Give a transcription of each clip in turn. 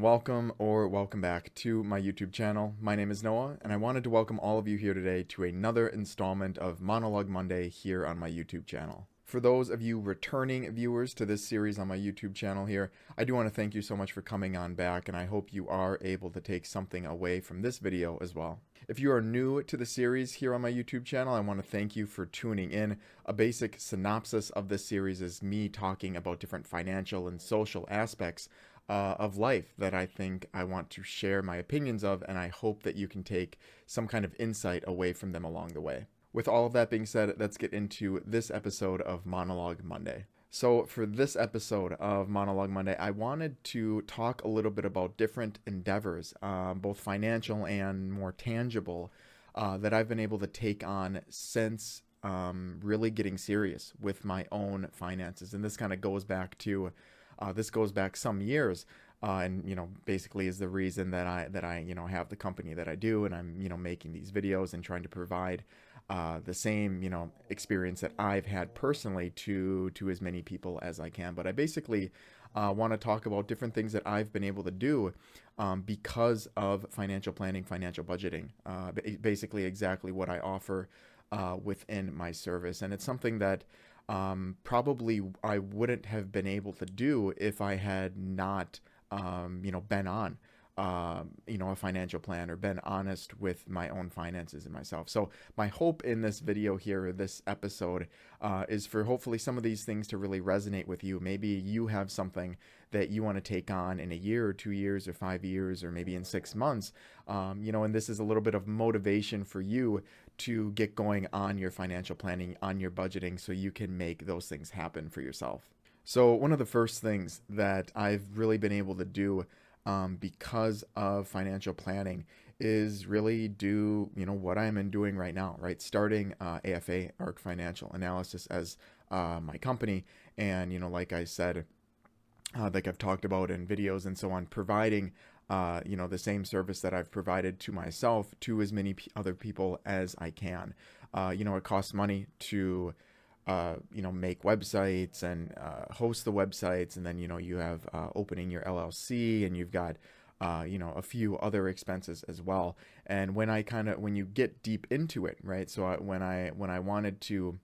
and welcome back to my YouTube channel. My name is Noah, and I wanted to welcome all of you here today to another installment of Monologue Monday here on my YouTube channel. For those of you returning viewers to this series on my YouTube channel here, I do want to thank you so much for coming on back, and I hope you are able to take something away from this video as well. If you are new to the series here on my YouTube channel, I want to thank you for tuning in. A basic synopsis of this series is me talking about different financial and social aspects of life that I think I want to share my opinions of, and I hope that you can take some kind of insight away from them along the way. With all of that being said, let's get into this episode of Monologue Monday. So for this episode of Monologue Monday, I wanted to talk a little bit about different endeavors, both financial and more tangible, that I've been able to take on since really getting serious with my own finances. And this kind of goes back to some years, and basically is the reason that I have the company that I do, and I'm making these videos and trying to provide the same experience that I've had personally to as many people as I can. But I basically want to talk about different things that I've been able to do because of financial planning, financial budgeting, basically exactly what I offer within my service. And it's something that probably I wouldn't have been able to do if I had not, been on, a financial plan or been honest with my own finances and myself. So my hope in this video here, this episode, is for hopefully some of these things to really resonate with you. Maybe you have something that you want to take on in a year or 2 years or 5 years or maybe in 6 months, and this is a little bit of motivation for you to get going on your financial planning, on your budgeting, so you can make those things happen for yourself. So one of the first things that I've really been able to do because of financial planning is really do what I'm doing right now, right? Starting AFA, Arc Financial Analysis, as my company, and like I said, like I've talked about in videos and so on, providing the same service that I've provided to myself to as many other people as I can. It costs money to make websites and host the websites, and then you have opening your LLC, and you've got a few other expenses as well. And when you get deep into it, right? So when I wanted to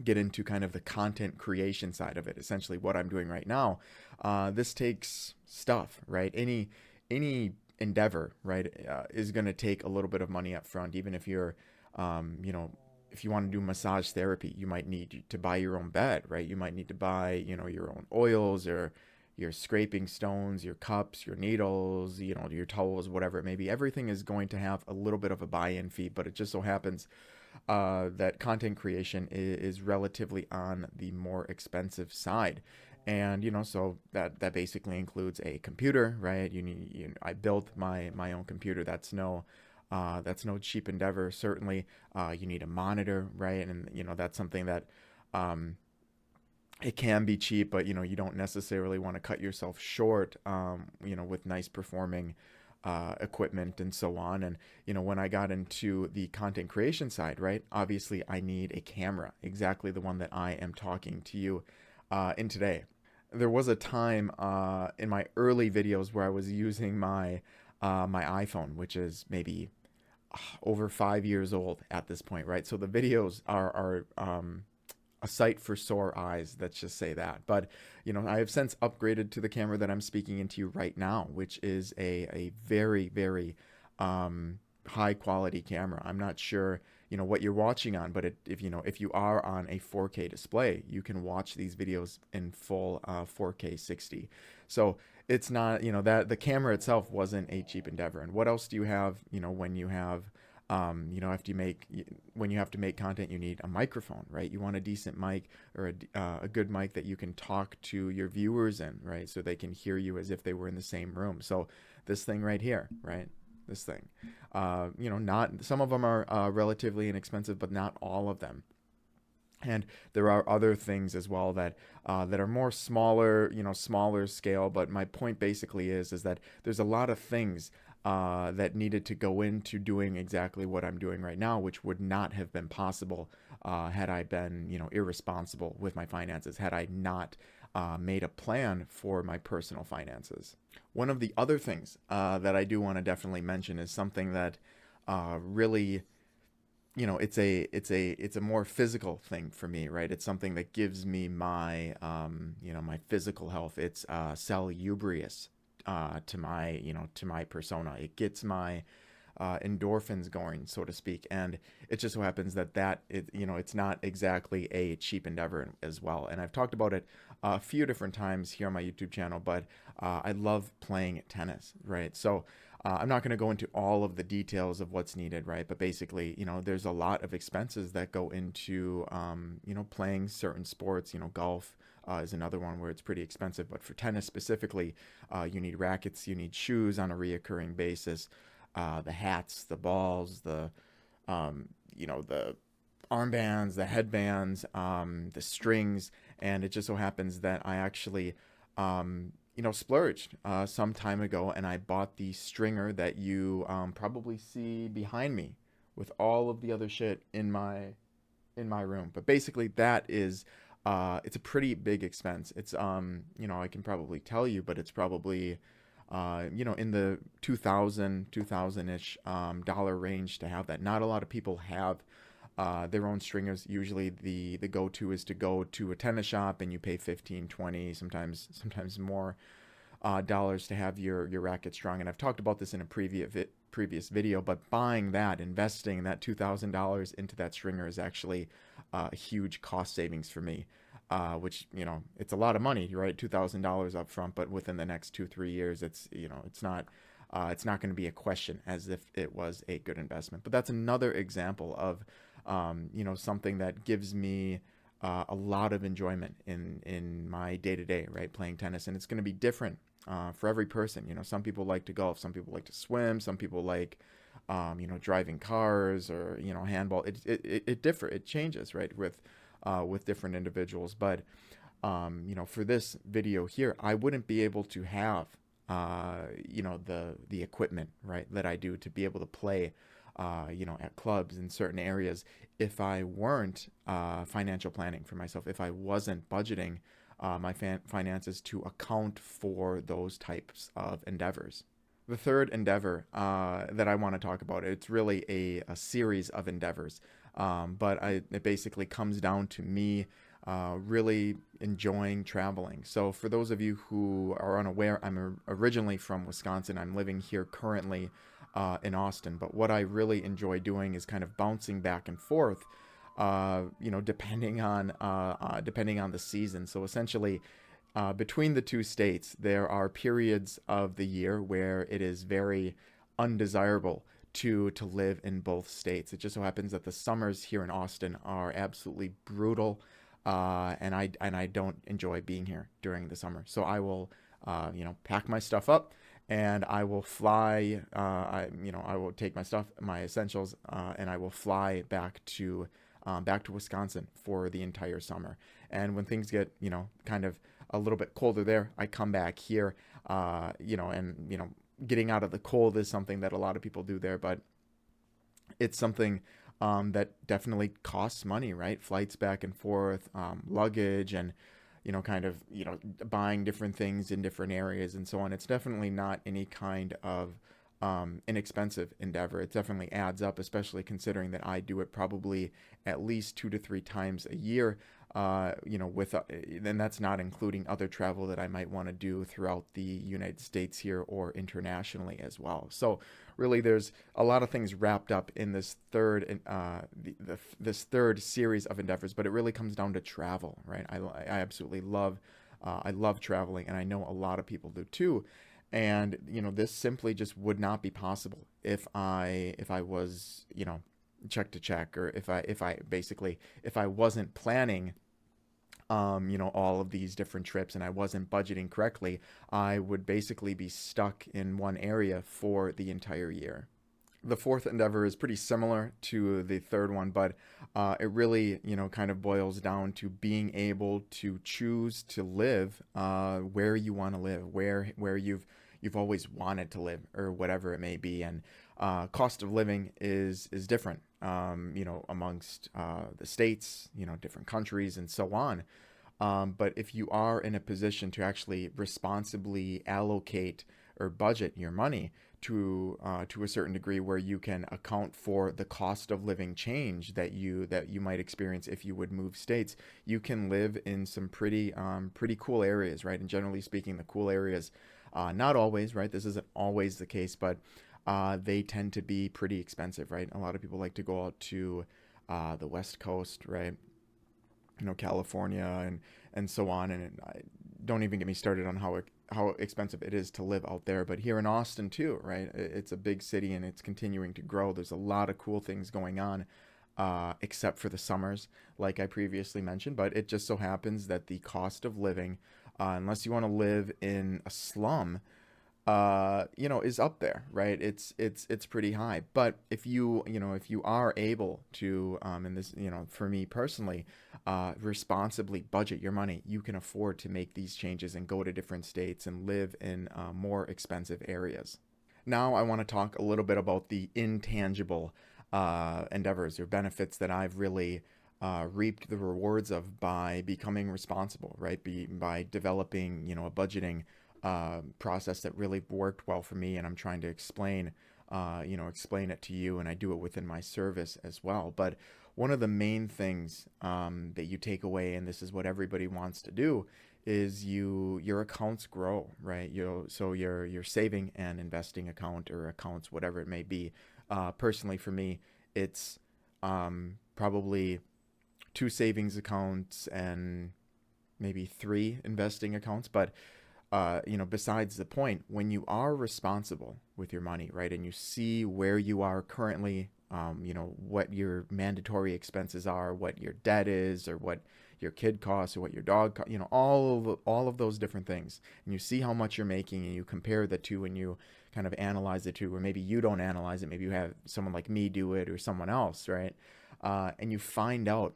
get into kind of the content creation side of it, essentially what I'm doing right now, this takes stuff, right? Any endeavor, right, is going to take a little bit of money up front. Even if you're, if you want to do massage therapy, you might need to buy your own bed, right? You might need to buy, your own oils, or your scraping stones, your cups, your needles, your towels, whatever it may be. Everything is going to have a little bit of a buy-in fee, but it just so happens that content creation is relatively on the more expensive side. And so that basically includes a computer, right? I built my own computer. That's no cheap endeavor. Certainly, you need a monitor, right? And that's something that it can be cheap, but you don't necessarily want to cut yourself short, with nice performing equipment and so on. And when I got into the content creation side, right, obviously I need a camera, exactly the one that I am talking to you in today. There was a time in my early videos where I was using my iPhone, which is maybe over 5 years old at this point, right? So the videos are a sight for sore eyes, let's just say that. But I have since upgraded to the camera that I'm speaking into you right now, which is a very, very high quality camera. I'm not sure what you're watching on, but if you are on a 4K display, you can watch these videos in full 4K 60. So it's not, that the camera itself wasn't a cheap endeavor. And what else do you have, when you have when you have to make content, you need a microphone, right? You want a decent mic, or a good mic that you can talk to your viewers in, right? So they can hear you as if they were in the same room. So this thing right here, right? This thing, not, some of them are relatively inexpensive, but not all of them. And there are other things as well that are more smaller, smaller scale. But my point basically is that there's a lot of things that needed to go into doing exactly what I'm doing right now, which would not have been possible had I been, irresponsible with my finances, had I not made a plan for my personal finances. One of the other things that I do want to definitely mention is something that really, it's a more physical thing for me, right? It's something that gives me my my physical health. It's salubrious to my persona. It gets my endorphins going, so to speak. And it just so happens it's not exactly a cheap endeavor as well. And I've talked about it a few different times here on my YouTube channel, but I love playing tennis, right? So I'm not going to go into all of the details of what's needed, right? But basically, there's a lot of expenses that go into, playing certain sports. Golf is another one where it's pretty expensive. But for tennis specifically, you need rackets, you need shoes on a reoccurring basis, the hats, the balls, the armbands, the headbands, the strings. And it just so happens that I actually, splurged some time ago, and I bought the stringer that you probably see behind me with all of the other shit in my room. But basically, that is it's a pretty big expense. It's I can probably tell you, but it's probably in the 2000-ish dollar range to have that. Not a lot of people have their own stringers. Usually the go-to is to go to a tennis shop and you pay 15, 20, sometimes more dollars to have your racket strung. And I've talked about this in a previous video, but investing that $2,000 into that stringer is actually a huge cost savings for me. Which, it's a lot of money, right? $2,000 up front, but within the next 2-3 years, it's not going to be a question as if it was a good investment. But that's another example of, something that gives me a lot of enjoyment in my day to day, right? Playing tennis, and it's going to be different for every person. Some people like to golf, some people like to swim, some people like, driving cars or handball. It changes, right? With different individuals. But for this video here, I wouldn't be able to have the equipment, right, that I do to be able to play at clubs in certain areas if I weren't financial planning for myself, if I wasn't budgeting my finances to account for those types of endeavors. The third endeavor that I want to talk about, it's really a series of endeavors, but it basically comes down to me really enjoying traveling. So for those of you who are unaware, I'm originally from Wisconsin. I'm living here currently in Austin, but what I really enjoy doing is kind of bouncing back and forth, depending on the season. So essentially, between the two states, there are periods of the year where it is very undesirable to live in both states. It just so happens that the summers here in Austin are absolutely brutal, and I don't enjoy being here during the summer. So I will, pack my stuff up, and I will fly. I will take my essentials, and I will fly back to Wisconsin for the entire summer. And when things get, kind of a little bit colder there, I come back here, getting out of the cold is something that a lot of people do there, but it's something that definitely costs money, right? Flights back and forth, luggage, and buying different things in different areas and so on. It's definitely not any kind of inexpensive endeavor. It definitely adds up, especially considering that I do it probably at least 2 to 3 times a year. Then that's not including other travel that I might want to do throughout the United States here or internationally as well. So really, there's a lot of things wrapped up in this this third series of endeavors, but it really comes down to travel, right? I absolutely love traveling, and I know a lot of people do too. And this simply just would not be possible if I was check to check, or if I wasn't planning all of these different trips, and I wasn't budgeting correctly. I would basically be stuck in one area for the entire year. The fourth endeavor is pretty similar to the third one, but it really, kind of boils down to being able to choose to live where you want to live, where you've always wanted to live, or whatever it may be. And cost of living is different, amongst the states, different countries, and so on. But if you are in a position to actually responsibly allocate or budget your money to a certain degree, where you can account for the cost of living change that you might experience if you would move states, you can live in some pretty cool areas, right? And generally speaking, the cool areas, not always, right? This isn't always the case, but they tend to be pretty expensive, right? A lot of people like to go out to the West Coast, right? California and so on. And don't even get me started on how expensive it is to live out there. But here in Austin too, right? It's a big city and it's continuing to grow. There's a lot of cool things going on, except for the summers, like I previously mentioned. But it just so happens that the cost of living, unless you want to live in a slum, is up there, right? It's pretty high. But if you are able to, and this, for me personally, responsibly budget your money, you can afford to make these changes and go to different states and live in more expensive areas. Now I want to talk a little bit about the intangible endeavors or benefits that I've really reaped the rewards of by becoming responsible, right? By developing, a budgeting process that really worked well for me, and I'm trying to explain it to you, and I do it within my service as well. But one of the main things that you take away, and this is what everybody wants to do, is your accounts grow, right? So your saving and investing account or accounts, whatever it may be. Personally, for me, it's probably two savings accounts and maybe three investing accounts. But besides the point, when you are responsible with your money, right, and you see where you are currently, what your mandatory expenses are, what your debt is, or what your kid costs, or what your dog costs, all of those different things, and you see how much you're making, and you compare the two, and you kind of analyze the two, or maybe you don't analyze it, maybe you have someone like me do it, or someone else, right, and you find out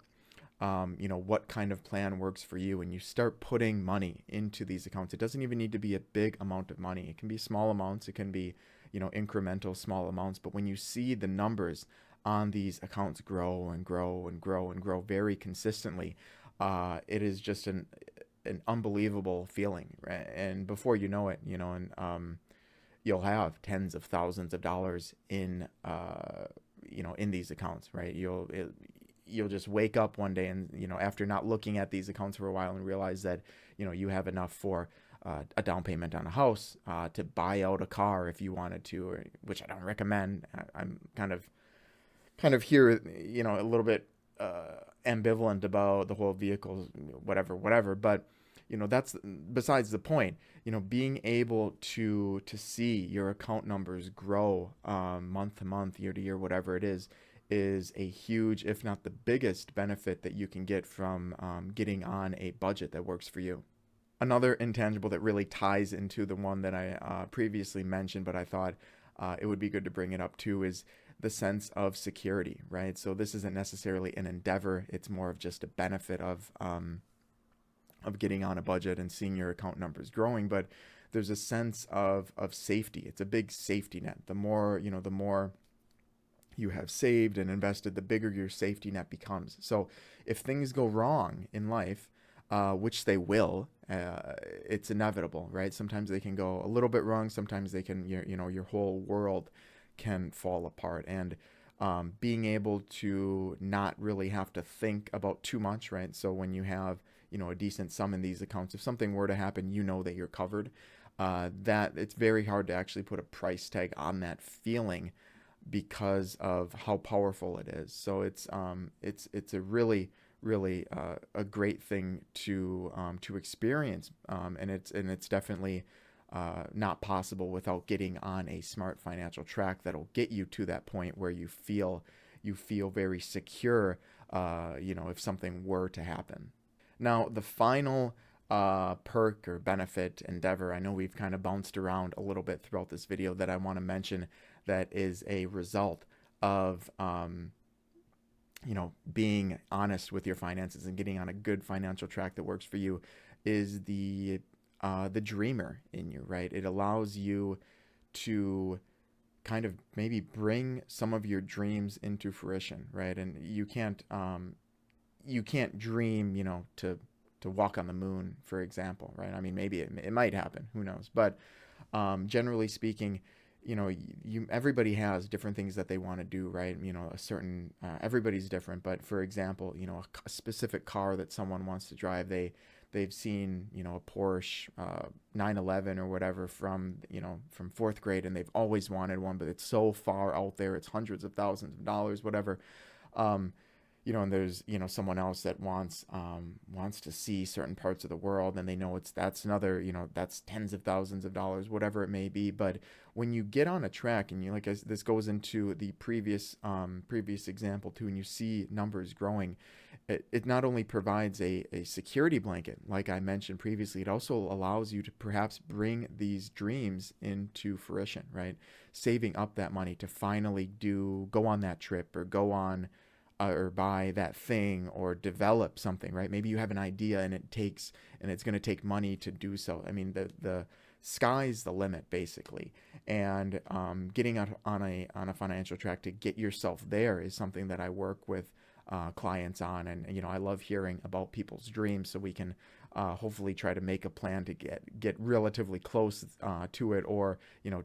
what kind of plan works for you, and you start putting money into these accounts. It doesn't even need to be a big amount of money. It can be small amounts. It can be, incremental small amounts. But when you see the numbers on these accounts grow and grow and grow and grow very consistently, it is just an unbelievable feeling, right? And before you know it, you'll have tens of thousands of dollars in these accounts, right? You'll just wake up one day and, after not looking at these accounts for a while, and realize that, you have enough for a down payment on a house, to buy out a car if you wanted to, which I don't recommend. I'm kind of here, a little bit ambivalent about the whole vehicle, whatever. But, that's besides the point. Being able to see your account numbers grow month to month, year to year, whatever it is a huge, if not the biggest, benefit that you can get from getting on a budget that works for you. Another intangible that really ties into the one that I previously mentioned, but I thought it would be good to bring it up too, is the sense of security, right? So this isn't necessarily an endeavor; it's more of just a benefit of getting on a budget and seeing your account numbers growing. But there's a sense of safety. It's a big safety net. The more you have saved and invested, the bigger your safety net becomes. So if things go wrong in life, which they will, it's inevitable, right? Sometimes they can go a little bit wrong. Sometimes they can, your whole world can fall apart. And being able to not really have to think about too much, right? So when you have, a decent sum in these accounts, if something were to happen, that you're covered. That it's very hard to actually put a price tag on that feeling, because of how powerful it is. So it's a really a great thing to experience, and it's definitely not possible without getting on a smart financial track that'll get you to that point where you feel very secure, if something were to happen. Now, the final perk or benefit endeavor, I know we've kind of bounced around a little bit throughout this video, that I want to mention, that is a result of being honest with your finances and getting on a good financial track that works for you, is the dreamer in you, right? It allows you to kind of maybe bring some of your dreams into fruition, right? And you can't dream, to to walk on the moon, for example, right? I mean, maybe it might happen, who knows? But generally speaking, everybody has different things that they want to do, right? A certain everybody's different, but for example, a specific car that someone wants to drive, they've seen a Porsche 911 or whatever from fourth grade, and they've always wanted one, but it's so far out there, it's hundreds of thousands of dollars, whatever. um, and there's someone else that wants to see certain parts of the world, and they know that's another, that's tens of thousands of dollars, whatever it may be. But when you get on a track, and this goes into the previous example too, and you see numbers growing, it not only provides a security blanket, like I mentioned previously, it also allows you to perhaps bring these dreams into fruition, right? Saving up that money to finally go on that trip, or go on or buy that thing, or develop something, right? Maybe you have an idea, and it's going to take money to do so. I mean, the sky's the limit, basically. And getting on a financial track to get yourself there is something that I work with clients on. And I love hearing about people's dreams, so we can hopefully try to make a plan to get relatively close to it, or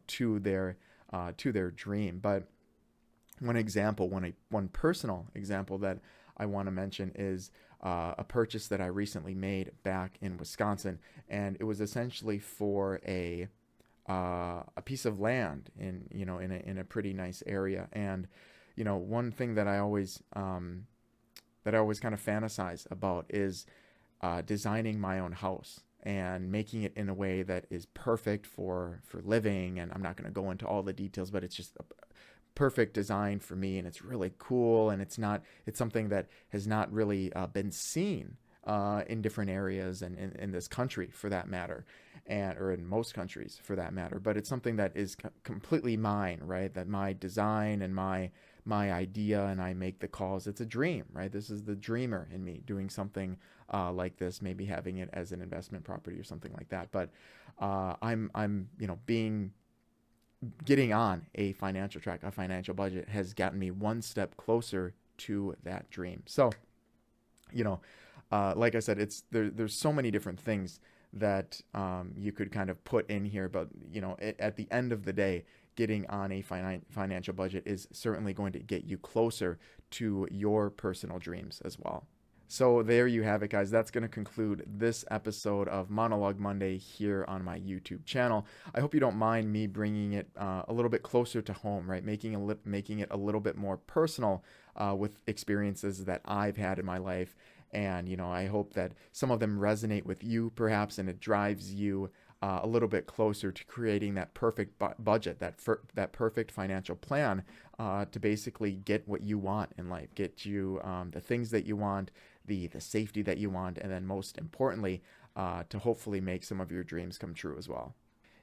to their dream. But one personal example that I want to mention is a purchase that I recently made back in Wisconsin, and it was essentially for a piece of land in a pretty nice area. And one thing that I always kind of fantasize about is designing my own house and making it in a way that is perfect for living. And I'm not going to go into all the details, but it's just a perfect design for me, and it's really cool, and it's something that has not really been seen in different areas, and in this country for that matter, or in most countries for that matter. But it's something that is completely mine, right? That my design and my idea, and I make the calls. It's a dream, right? This is the dreamer in me doing something like this, maybe having it as an investment property or something like that. But I'm getting on a financial track, a financial budget, has gotten me one step closer to that dream. So, like I said, there's so many different things that you could kind of put in here, but at the end of the day, getting on a financial budget is certainly going to get you closer to your personal dreams as well. So there you have it, guys. That's going to conclude this episode of Monologue Monday here on my YouTube channel. I hope you don't mind me bringing it a little bit closer to home, right? Making it a little bit more personal with experiences that I've had in my life. And, I hope that some of them resonate with you, perhaps, and it drives you a little bit closer to creating that perfect budget, that perfect financial plan to basically get what you want in life, get you the things that you want, the safety that you want, and then most importantly, to hopefully make some of your dreams come true as well.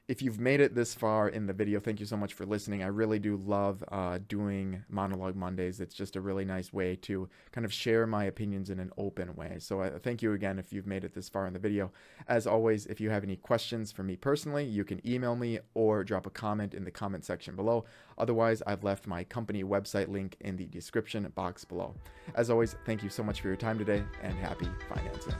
If you've made it this far in the video, thank you so much for listening. I really do love doing Monologue Mondays. It's just a really nice way to kind of share my opinions in an open way. So thank you again if you've made it this far in the video. As always, if you have any questions for me personally, you can email me or drop a comment in the comment section below. Otherwise, I've left my company website link in the description box below. As always, thank you so much for your time today, and happy financing.